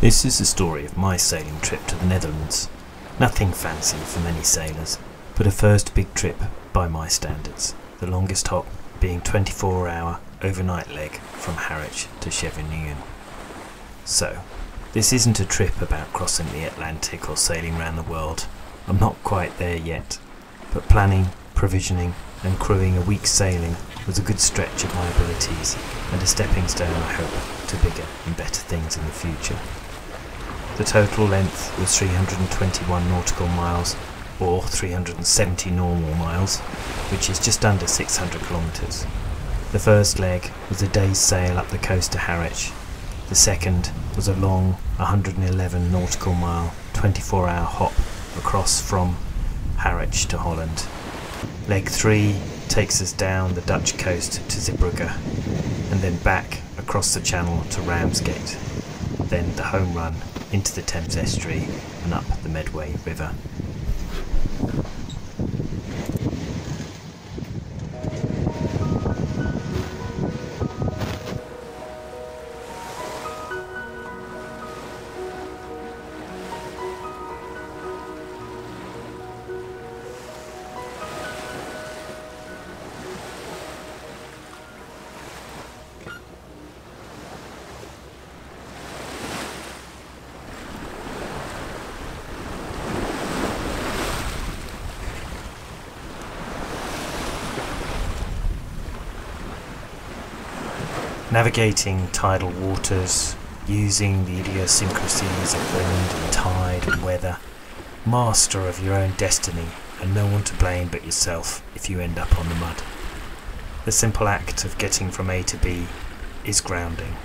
This is the story of my sailing trip to the Netherlands. Nothing fancy for many sailors, but a first big trip by my standards, the longest hop being 24-hour overnight leg from Harwich to Sheveningen. So, this isn't a trip about crossing the Atlantic or sailing around the world. I'm not quite there yet, but planning, provisioning and crewing a week's sailing was a good stretch of my abilities and a stepping stone, I hope, to bigger and better things in the future. The total length was 321 nautical miles, or 370 normal miles, which is just under 600 kilometres. The first leg was a day's sail up the coast to Harwich. The second was a long 111 nautical mile, 24-hour hop across from Harwich to Holland. Leg 3 takes us down the Dutch coast to Zeebrugge, and then back across the channel to Ramsgate, then the home run into the Thames estuary and up the Medway River. Navigating tidal waters, using the idiosyncrasies of wind and tide and weather, master of your own destiny and no one to blame but yourself if you end up on the mud. The simple act of getting from A to B is grounding.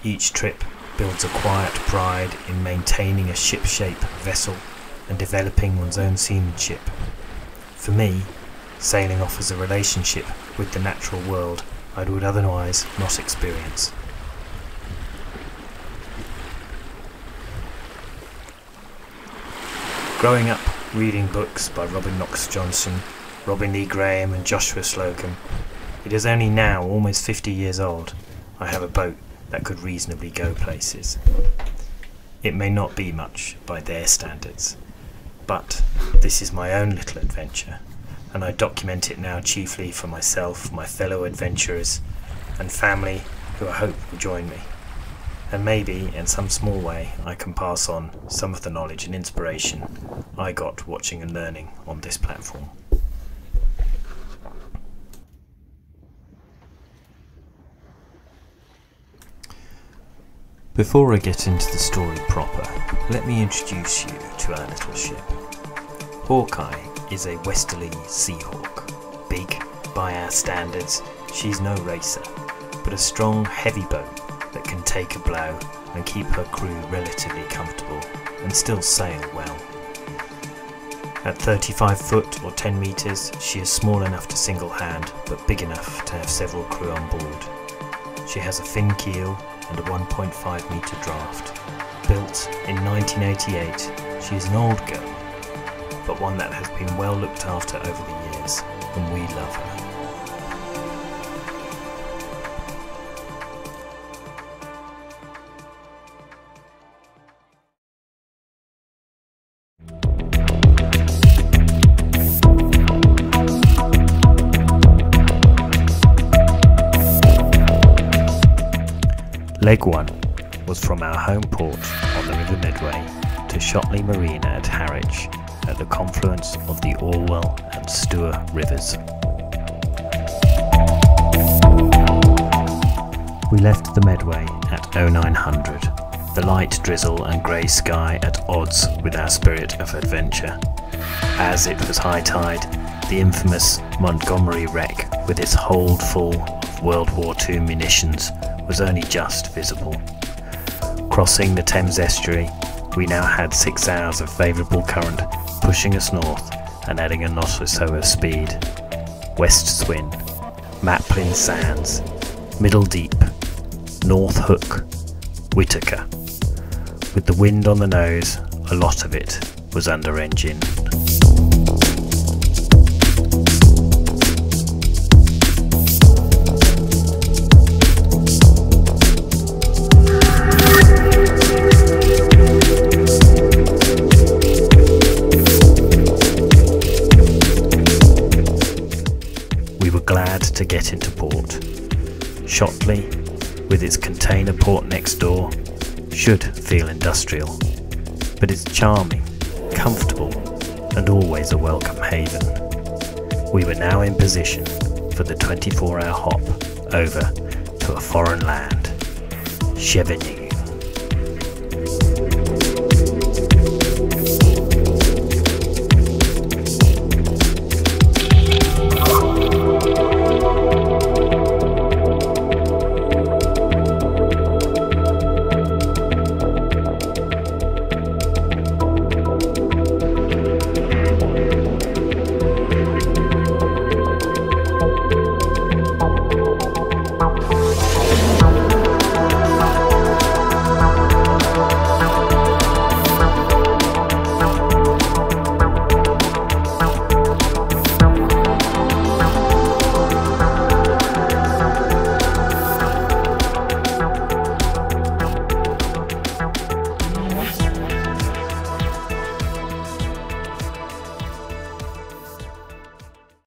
Each trip builds a quiet pride in maintaining a ship-shape vessel and developing one's own seamanship. For me, sailing offers a relationship with the natural world I would otherwise not experience. Growing up reading books by Robin Knox Johnson, Robin Lee Graham and Joshua Slocum, it is only now, almost 50 years old, I have a boat that could reasonably go places. It may not be much by their standards, but this is my own little adventure, and I document it now chiefly for myself, my fellow adventurers and family who I hope will join me. And maybe in some small way I can pass on some of the knowledge and inspiration I got watching and learning on this platform. Before I get into the story proper, let me introduce you to our little ship. Hawkeye is a Westerly Seahawk. Big by our standards, she's no racer, but a strong, heavy boat that can take a blow and keep her crew relatively comfortable and still sail well. At 35 foot or 10 metres, she is small enough to single hand, but big enough to have several crew on board. She has a fin keel and a 1.5 metre draft. Built in 1988, she is an old girl, but one that has been well looked after over the years, and we love her. Leg 1 was from our home port on the River Medway to Shotley Marina at Harwich, at the confluence of the Orwell and Stour rivers. We left the Medway at 0900, the light drizzle and grey sky at odds with our spirit of adventure. As it was high tide, the infamous Montgomery wreck with its hold full of World War II munitions was only just visible. Crossing the Thames estuary, we now had 6 hours of favourable current pushing us north and adding a knot or so of speed. West Swin, Maplin Sands, Middle Deep, North Hook, Whitaker. With the wind on the nose, a lot of it was under engine. to get into port. Shotley, with its container port next door, should feel industrial, but it's charming, comfortable, and always a welcome haven. We were now in position for the 24-hour hop over to a foreign land, Sheveningen.